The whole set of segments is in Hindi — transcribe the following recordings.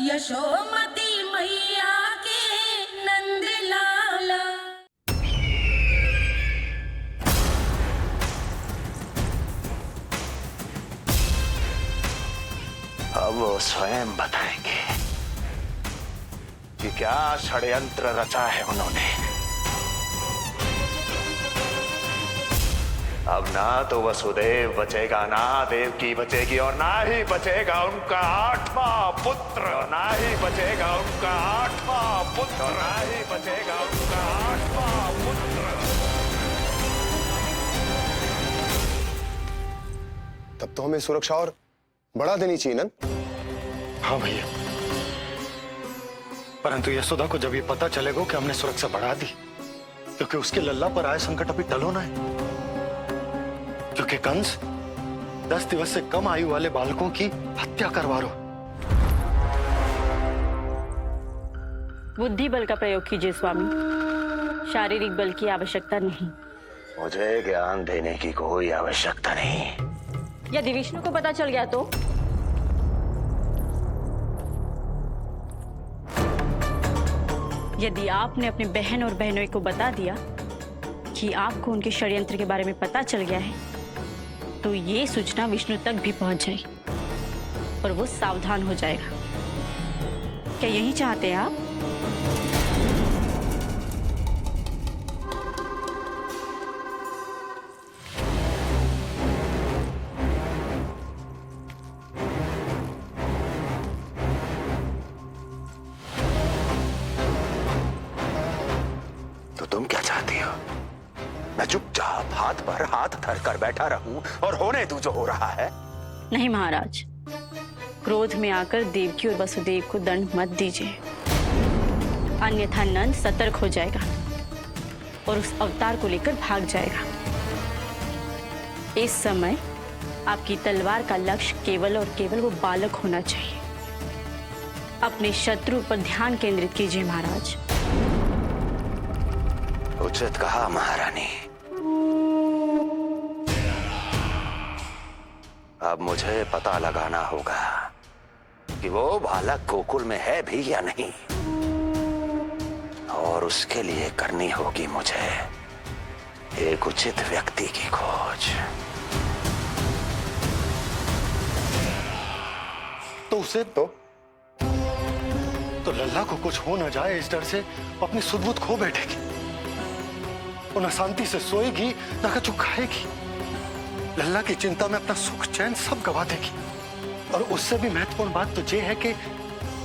यशोमती मैया के नंद लाला। अब वो स्वयं बताएंगे कि क्या षड्यंत्र रचा है उन्होंने। अब ना तो वसुदेव बचेगा, ना देवकी बचेगी, और ना ही बचेगा उनका 8वां पुत्र, ना ही बचेगा उनका 8वां पुत्र, ना ही बचेगा उनका 8वां पुत्र। तब तो हमें सुरक्षा और बढ़ा देनी चाहिए नंद। हाँ भैया, परंतु यशोदा को जब ये पता चलेगा कि हमने सुरक्षा बढ़ा दी, क्योंकि उसके लल्ला पर आए संकट अभी टल होना है। क्योंकि कंस 10 दिवस से कम आयु वाले बालकों की हत्या करवा रहा। बुद्धि बल का प्रयोग कीजिए स्वामी, शारीरिक बल की आवश्यकता नहीं। मुझे ज्ञान देने की कोई आवश्यकता नहीं। यदि विष्णु को पता चल गया तो? यदि आपने अपनी बहन और बहनों को बता दिया कि आपको उनके षड्यंत्र के बारे में पता चल गया है, तो ये सूचना विष्णु तक भी पहुंच जाएगी और वो सावधान हो जाएगा। क्या यही चाहते हैं आप? तो तुम क्या चाहती हो? मैं चुपचाप हाथ पर हाथ धर कर बैठा रहूं और होने दूं जो हो रहा है? नहीं महाराज, क्रोध में आकर देवकी और वसुदेव को दंड मत दीजिए, अन्यथा नंद सतर्क हो जाएगा और उस अवतार को लेकर भाग जाएगा। इस समय आपकी तलवार का लक्ष्य केवल और केवल वो बालक होना चाहिए। अपने शत्रु पर ध्यान केंद्रित कीजिए महाराज। उचित कहा महारानी। अब मुझे पता लगाना होगा कि वो बालक गोकुल में है भी या नहीं, और उसके लिए करनी होगी मुझे एक उचित व्यक्ति की खोज। तो उसे तो लल्ला को कुछ हो ना जाए, इस डर से अपनी सुध-बुध खो बैठेगी। वो न शांति से सोएगी, न कुछ खाएगी। लल्ला की चिंता में अपना सुख चैन सब गवा देगी। और उससे भी महत्वपूर्ण बात तो ये है कि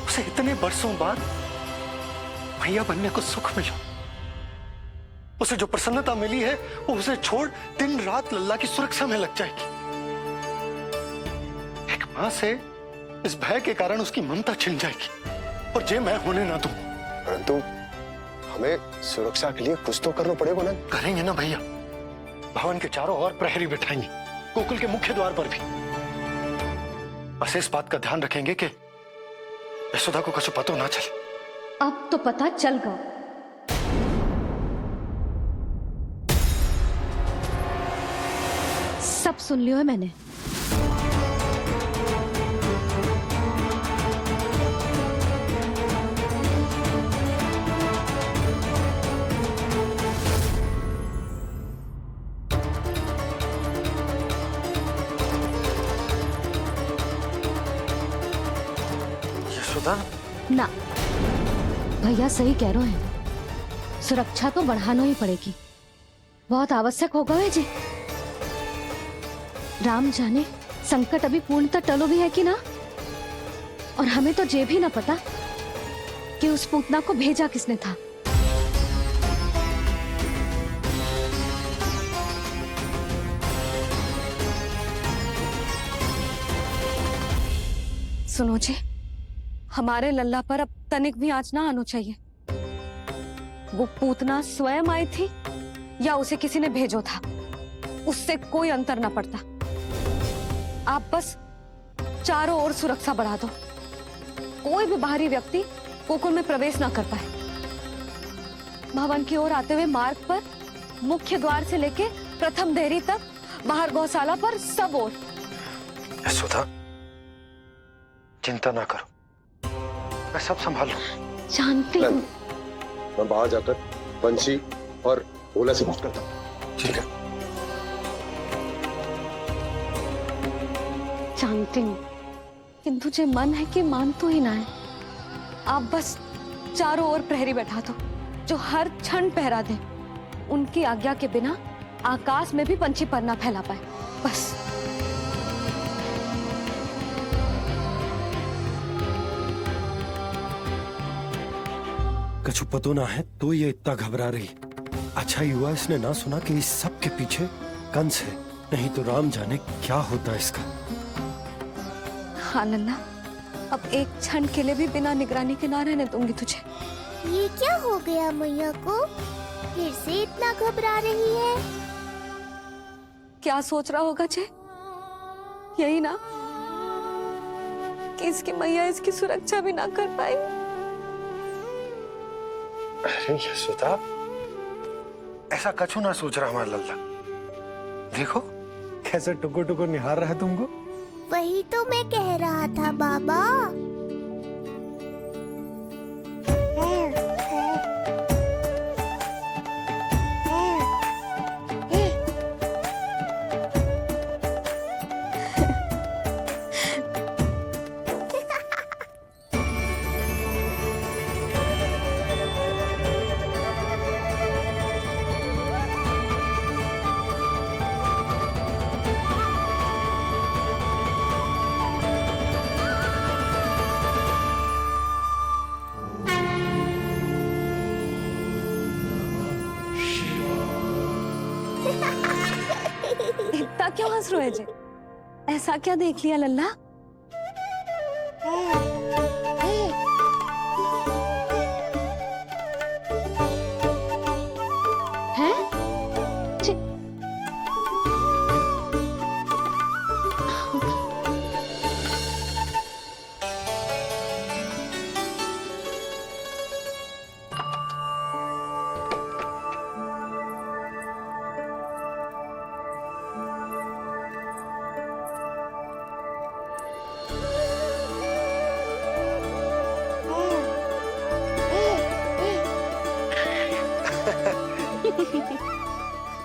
उसे इतने बरसों बाद भैया बनने को सुख मिला। उसे जो प्रसन्नता मिली है वो उसे छोड़ दिन रात लल्ला की सुरक्षा में लग जाएगी। एक मां से इस भय के कारण उसकी ममता छिन जाएगी, और ये मैं होने ना दूं। परंतु हमें सुरक्षा के लिए कुछ तो करना पड़ेगा ना। करेंगे ना भैया, भवन के चारों ओर प्रहरी बिठाएंगे, गोकुल के मुख्य द्वार पर भी। बस इस बात का ध्यान रखेंगे कि यशोदा को कुछ पता ना चले। अब तो पता चल गया। सब सुन लियो है मैंने। ना, भैया सही कह रहे हैं, सुरक्षा तो बढ़ाना ही पड़ेगी, बहुत आवश्यक होगा है जी। राम जाने संकट अभी पूर्णतः टलो भी है कि ना, और हमें तो ये भी ना पता कि उस पूतना को भेजा किसने था। सुनो जी, हमारे लल्ला पर अब तनिक भी आंच ना आना चाहिए। वो पूतना स्वयं आई थी या उसे किसी ने भेजो था, उससे कोई अंतर ना पड़ता। आप बस चारों ओर सुरक्षा बढ़ा दो, कोई भी बाहरी व्यक्ति गोकुल में प्रवेश ना कर पाए। भवन की ओर आते हुए मार्ग पर मुख्य द्वार से लेके प्रथम देहरी तक, बाहर गौशाला पर, सब ओर। यशोदा, चिंता ना करो, मैं सब संभालू। जानती हूँ। मैं बाहर जाकर बंसी और भोला से बात करता हूँ। ठीक है। जानती हूँ, किंतु तुझे मन है कि मान तो ही ना है। आप बस चारों ओर प्रहरी बैठा दो जो हर क्षण पहरा दे। उनकी आज्ञा के बिना आकाश में भी पंछी पर ना फैला पाए, बस। कछु पतो ना है तो ये इतना घबरा रही। अच्छा हुआ इसने ना सुना कि इस सब के पीछे कंस है, नहीं तो राम जाने क्या होता इसका। हाँ लल्ला, अब एक क्षण के लिए भी बिना निगरानी के ना रहने दूंगी तुझे। ये क्या हो गया मैया को? फिर से इतना घबरा रही है। क्या सोच रहा होगा जे? यही ना कि इसकी मैया इसकी सुरक्षा भी ना कर पाई। अरे यशोदा, ऐसा कछु ना सोच रहा हमारा लल्ला। देखो कैसे टुकुर टुकुर निहार रहा है तुमको। वही तो मैं कह रहा था बाबा। इतना क्यों हंस रहे जे? ऐसा क्या देख लिया लल्ला? हैं? जी।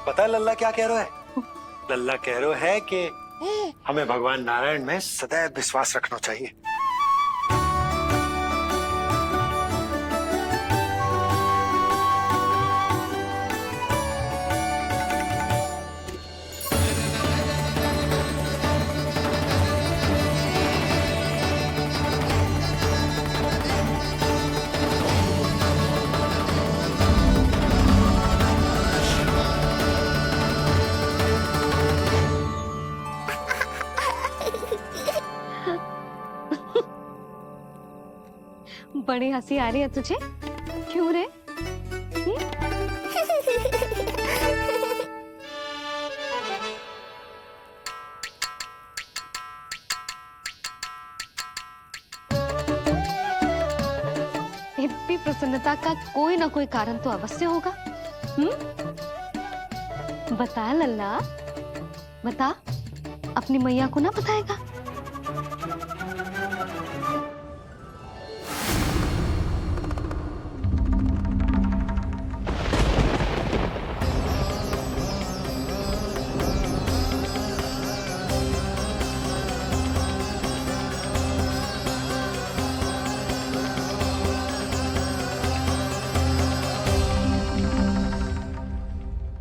पता है लल्ला क्या कह रहा है? लल्ला कह रहा है कि हमें भगवान नारायण में सदैव विश्वास रखना चाहिए। बड़ी हंसी आ रही है तुझे, क्यों रे? इतनी प्रसन्नता का कोई ना कोई कारण तो अवश्य होगा। बता लल्ला, बता, अपनी मैया को ना बताएगा?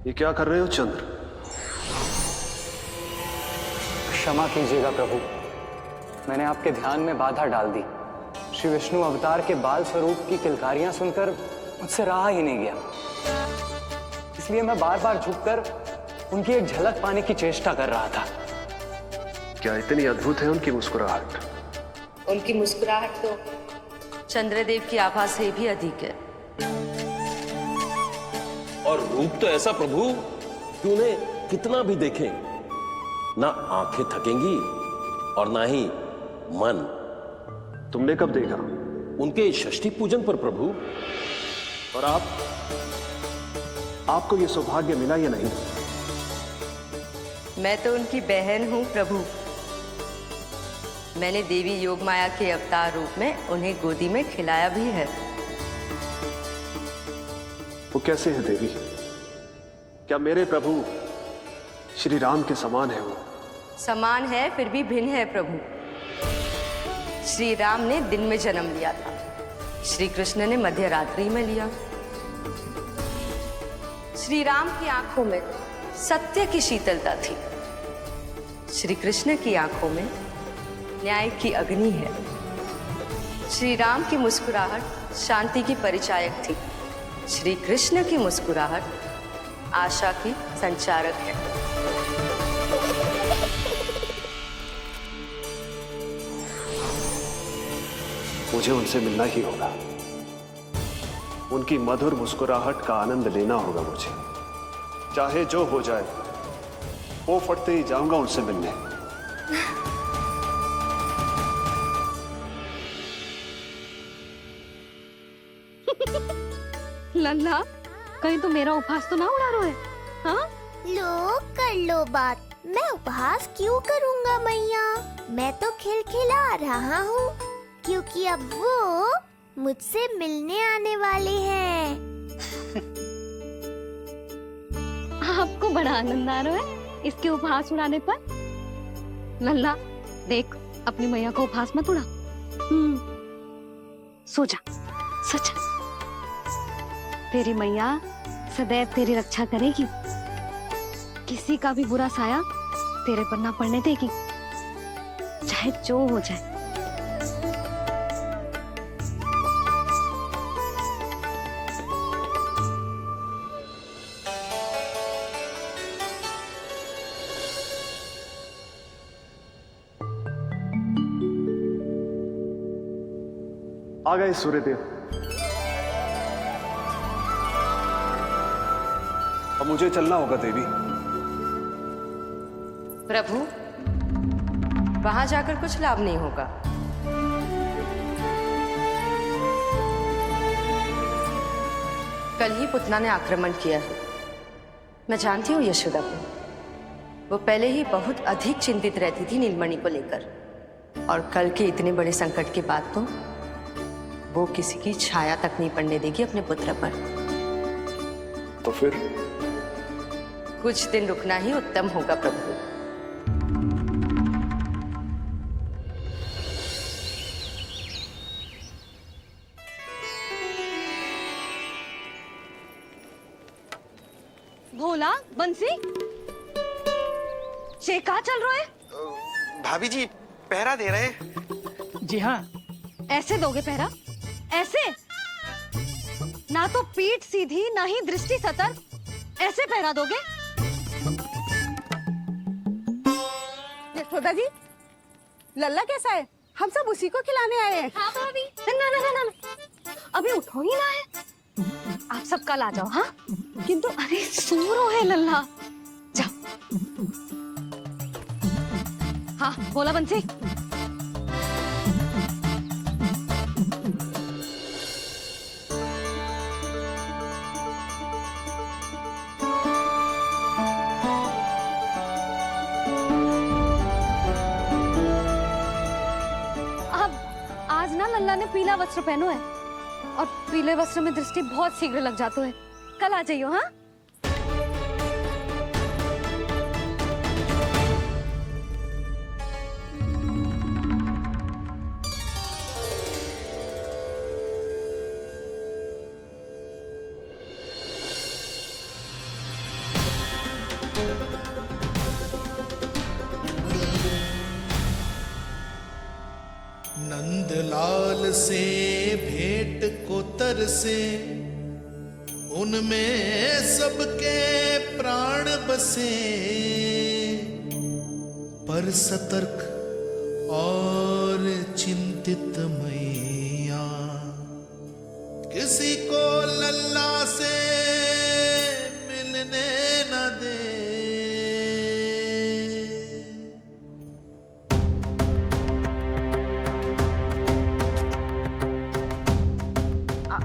ये क्या कर रहे हो चंद्र? क्षमा कीजिएगा प्रभु, मैंने आपके ध्यान में बाधा डाल दी। श्री विष्णु अवतार के बाल स्वरूप की किलकारियां सुनकर मुझसे रहा ही नहीं गया, इसलिए मैं बार बार झुककर उनकी एक झलक पाने की चेष्टा कर रहा था। क्या इतनी अद्भुत है उनकी मुस्कुराहट? उनकी मुस्कुराहट तो चंद्रदेव की आभा से भी अधिक है। और रूप तो ऐसा प्रभु कि उन्हें कितना भी देखें ना आंखें थकेंगी और ना ही मन। तुमने कब देखा? उनके षष्ठी पूजन पर प्रभु। और आपको ये सौभाग्य मिला या नहीं? मैं तो उनकी बहन हूं प्रभु। मैंने देवी योग माया के अवतार रूप में उन्हें गोदी में खिलाया भी है। वो कैसे हैं देवी? क्या मेरे प्रभु श्री राम के समान है वो? समान है फिर भी भिन्न है प्रभु। श्री राम ने दिन में जन्म लिया था, श्री कृष्ण ने मध्य रात्रि में लिया। श्री राम की आंखों में सत्य की शीतलता थी, श्री कृष्ण की आंखों में न्याय की अग्नि है। श्री राम की मुस्कुराहट शांति की परिचायक थी, श्री कृष्ण की मुस्कुराहट आशा की संचारक है। मुझे उनसे मिलना ही होगा, उनकी मधुर मुस्कुराहट का आनंद लेना होगा मुझे। चाहे जो हो जाए, वो फटते ही जाऊंगा उनसे मिलने। लल्ला, कहीं तो मेरा उपहास तो ना उड़ा रहे? हाँ? लो कर लो बात, मैं उपहास क्यों करूँगा मैया? मैं तो खिलखिला रहा हूँ क्योंकि अब वो मुझसे मिलने आने वाले हैं। आपको बड़ा आनंद आ रहा है इसके उपहास उड़ाने पर? लल्ला देख, अपनी मैया को उपहास मत उड़ा। सो जा, सो जा। तेरी मैया सदैव तेरी रक्षा करेगी, किसी का भी बुरा साया तेरे पर ना पड़ने देगी, चाहे जो हो जाए। आ गए सूर्यदेव। अब मुझे चलना होगा देवी। प्रभु, वहां जाकर कुछ लाभ नहीं होगा। कल ही पुतना ने आक्रमण किया है। मैं जानती हूँ यशोदा को, वो पहले ही बहुत अधिक चिंतित रहती थी नीलमणि को लेकर, और कल के इतने बड़े संकट के बाद तो वो किसी की छाया तक नहीं पड़ने देगी अपने पुत्र पर। तो फिर कुछ दिन रुकना ही उत्तम होगा प्रभु। भोला, बंसी, ये कहाँ चल रहा है? भाभी जी पहरा दे रहे हैं। जी हाँ। ऐसे दोगे पहरा? ऐसे? ना तो पीठ सीधी ना ही दृष्टि सतर्क, ऐसे पहरा दोगे? यशोदा जी, लल्ला कैसा है? हम सब उसी को खिलाने आए हैं। हाँ भाभी। ना ना ना ना, अभी उठो ही ना है। आप सब कल आ जाओ। हाँ, किंतु अरे सूरो है लल्ला। जाओ। हाँ बोला बंसी। लल्ला ने पीला वस्त्र पहनो है, और पीले वस्त्र में दृष्टि बहुत शीघ्र लग जाती है। कल आ जाइयो। हाँ, नंदलाल से भेंट को तरसे, उनमें सबके प्राण बसे, पर सतर्क और चिंतित मैया किसी को लल्ला से मिलने न दे।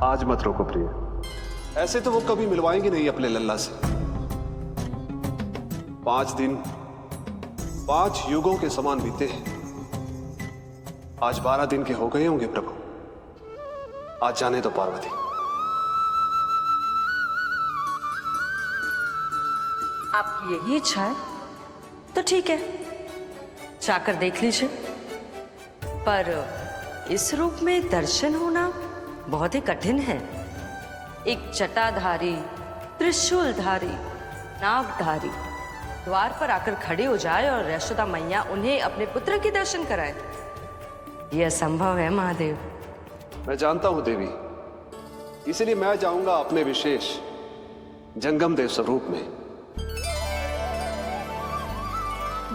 आज मत रोको प्रिय, ऐसे तो वो कभी मिलवाएंगे नहीं अपने लल्ला से। 5 दिन 5 युगों के समान बीते हैं, आज 12 दिन के हो गए होंगे प्रभु। आज जाने दो पार्वती। आपकी यही इच्छा है तो ठीक है, जाकर देख लीजिए। पर इस रूप में दर्शन होना बहुत ही कठिन है। एक जटाधारी, त्रिशूलधारी, नागधारी द्वार पर आकर खड़े हो जाए और यशोदा मैया उन्हें अपने पुत्र के दर्शन कराए, यह असंभव है महादेव। मैं जानता हूं देवी, इसलिए मैं जाऊंगा अपने विशेष जंगम देव स्वरूप में।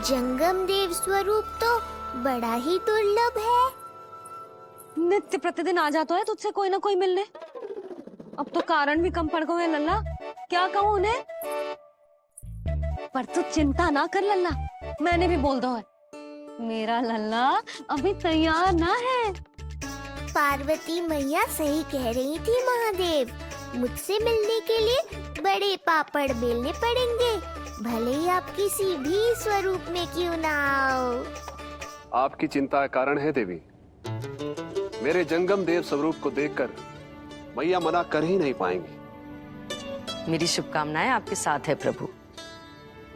जंगम देव स्वरूप तो बड़ा ही दुर्लभ है। नित्य प्रतिदिन आ जाता है तुझसे कोई ना कोई मिलने। अब तो कारण भी कम पड़ गए हैं लल्ला, क्या कहूँ उन्हें। पर तू चिंता ना कर लल्ला, मैंने भी बोल दो है मेरा लल्ला अभी तैयार ना है। पार्वती मैया सही कह रही थी महादेव, मुझसे मिलने के लिए बड़े पापड़ बेलने पड़ेंगे, भले ही आप किसी भी स्वरूप में क्यों ना आओ। आपकी चिंता का कारण है देवी। मेरे जंगम देव स्वरूप को देखकर मैया मना कर ही नहीं पाएंगी। मेरी शुभकामनाएं आपके साथ है प्रभु।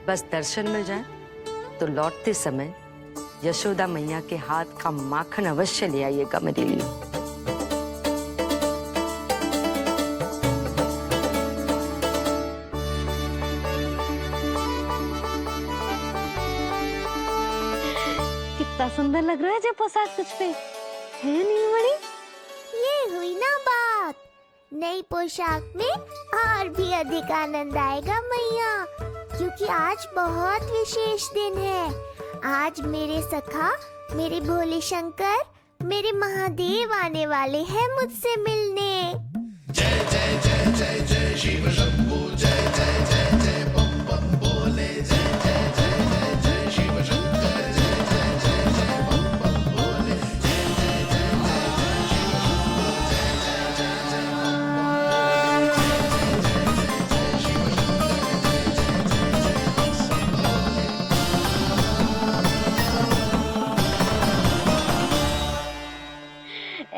बस दर्शन मिल जाए तो लौटते समय यशोदा मैया के हाथ का माखन अवश्य ले आइएगा मेरे लिए। कितना सुंदर लग रहा है जब पोशाक तुझ पे है नीलमणि। ये हुई ना बात, नई पोशाक में और भी अधिक आनंद आएगा मैया, क्योंकि आज बहुत विशेष दिन है। आज मेरे सखा, मेरे भोले शंकर, मेरे महादेव आने वाले हैं मुझसे मिलने। जय जय जय जय जय शिव शंभू, जय जय जय जय बम बम बोले, जय जय जय जय जय शिव शंकर, जय जय जय जय बम बम बोले, जय जय जय जय जय शिव शंभू, जय जय जय जय बम बम बोले, जय जय जय जय शिव शंकर, जय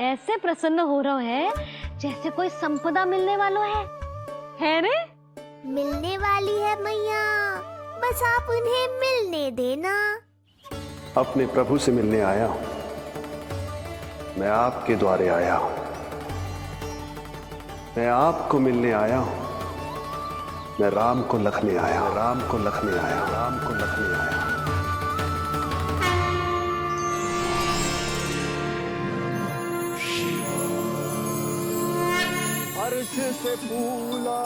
ऐसे प्रसन्न हो रहा है जैसे कोई संपदा मिलने वाला है रे। मिलने वाली है मैया, बस आप उन्हें मिलने देना। अपने प्रभु से मिलने आया हूं, मैं आपके द्वारे आया हूं, मैं आपको मिलने आया हूं, मैं राम को लखने आया हूं, राम को लखने आया हूं, राम को लखने आया हूं। हर्ष से फूला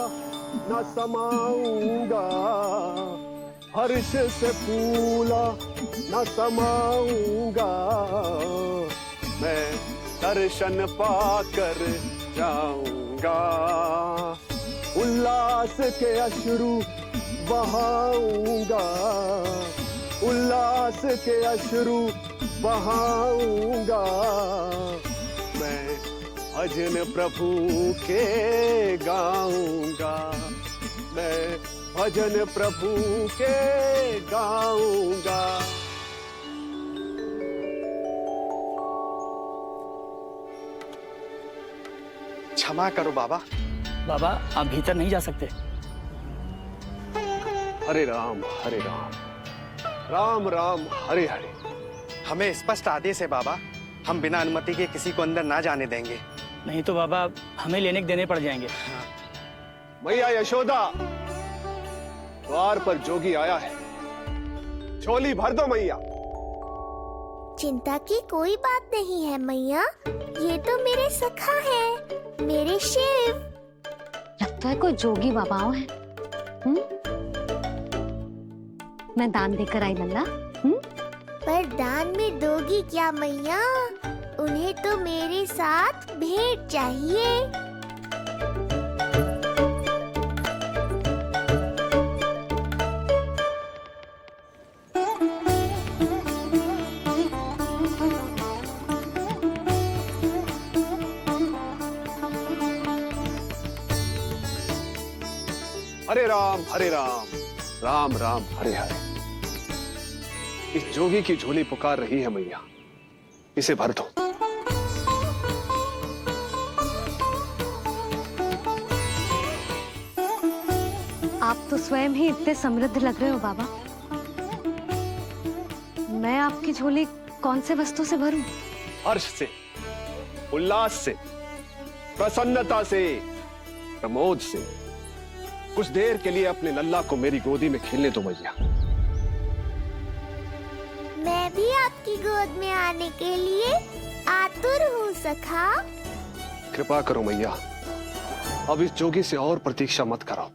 न समाऊंगा, हर्ष से फूला न समाऊंगा, मैं दर्शन पाकर जाऊंगा, उल्लास के अश्रु बहाऊंगा, उल्लास के अश्रु बहाऊंगा, मैं भजन प्रभु के गाऊंगा, मैं भजन प्रभु के गाऊंगा। क्षमा करो बाबा। बाबा आप भीतर नहीं जा सकते। हरे राम हरे राम, राम राम हरे हरे। हमें स्पष्ट आदेश है बाबा, हम बिना अनुमति के किसी को अंदर ना जाने देंगे। नहीं तो बाबा हमें लेने के देने पड़ जाएंगे। मैया यशोदा, द्वार पर जोगी आया है, झोली भर दो मैया। चिंता की कोई बात नहीं है मैया, ये तो मेरे सखा है, मेरे शिव। लगता है कोई जोगी बाबाओं है। मैं दान देकर आई लल्ला। पर दान में दोगी क्या मैया, उन्हें तो मेरे साथ भेंट चाहिए। हरे राम, राम राम हरे हरे। इस जोगी की झोली पुकार रही है मैया, इसे भर दो। आप तो स्वयं ही इतने समृद्ध लग रहे हो बाबा। मैं आपकी झोली कौन से वस्तु से भरूं? हर्ष से, उल्लास से, प्रसन्नता से, प्रमोद से। कुछ देर के लिए अपने लल्ला को मेरी गोदी में खेलने दो मैया। मैं भी आपकी गोद में आने के लिए आतुर हूँ सखा। कृपा करो मैया, अब इस जोगी से और प्रतीक्षा मत कराओ।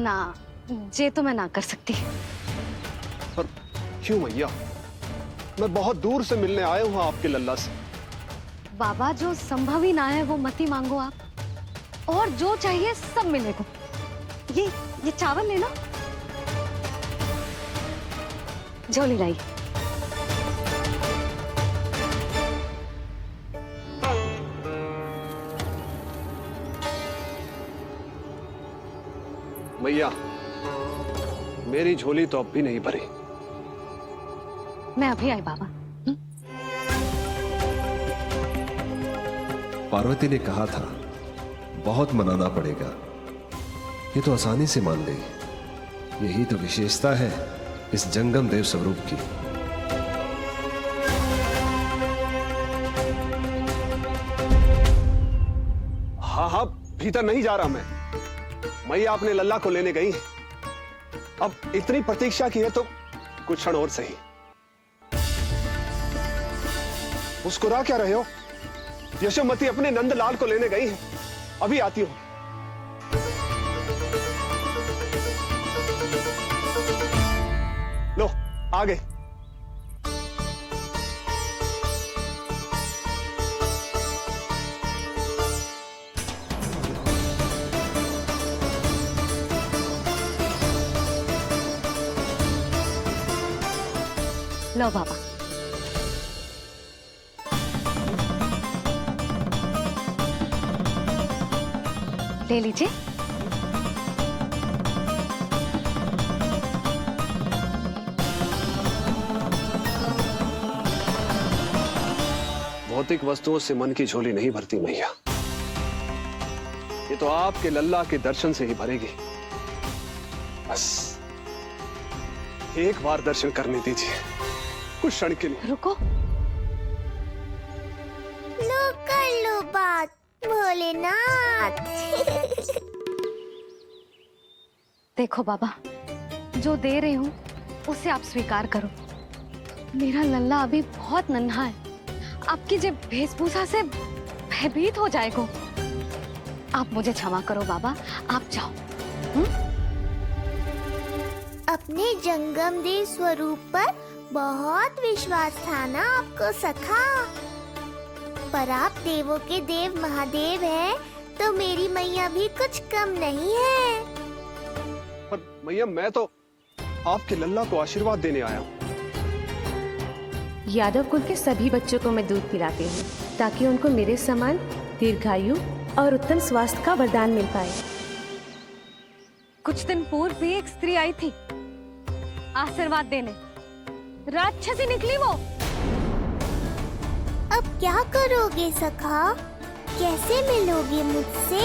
ना, ये तो मैं ना कर सकती। पर क्यों मैया? मैं बहुत दूर से मिलने आया हूँ आपके लल्ला से। बाबा, जो संभव ही ना है वो मत ही मांगो आप, और जो चाहिए सब मिलेगा। ये चावल लेना, झोली लाई। मैया, मेरी झोली तो अब भी नहीं भरी। मैं अभी आई बाबा। पार्वती ने कहा था बहुत मनाना पड़ेगा, ये तो आसानी से मान गई। यही तो विशेषता है इस जंगम देव स्वरूप की। हाँ हाँ, भीतर नहीं जा रहा मैं। मैया अपने लल्ला को लेने गई है। अब इतनी प्रतीक्षा की है तो कुछ क्षण और सही। मुस्कुरा क्या रहे हो? यशोमती अपने नंदलाल को लेने गई है, अभी आती हूं। लो, आ गए। लो बाबा। ले लीजिए। भौतिक वस्तुओं से मन की झोली नहीं भरती मैया, ये तो आपके लल्ला के दर्शन से ही भरेगी। बस एक बार दर्शन करने दीजिए, कुछ क्षण के लिए। रुको। लो कर लो बात भोलेनाथ। देखो बाबा, जो दे रही हूँ उसे आप स्वीकार करो। मेरा लल्ला अभी बहुत नन्हा है, आपकी जो वेशभूषा से भयभीत हो जाएगा। आप मुझे क्षमा करो बाबा, आप जाओ। अपने जंगम देव स्वरूप पर बहुत विश्वास था ना आपको सखा। पर आप देवों के देव महादेव हैं, तो मेरी मैया भी कुछ कम नहीं है। पर मैया, मैं तो आपके लल्ला को आशीर्वाद देने आया हूँ। यादव कुल के सभी बच्चों को मैं दूध पिलाती हूँ, ताकि उनको मेरे समान दीर्घायु और उत्तम स्वास्थ्य का वरदान मिल पाए। कुछ दिन पूर्व भी एक स्त्री आई थी आशीर्वाद देने, राक्षसी निकली वो। अब क्या करोगे सखा? कैसे मिलोगे मुझसे?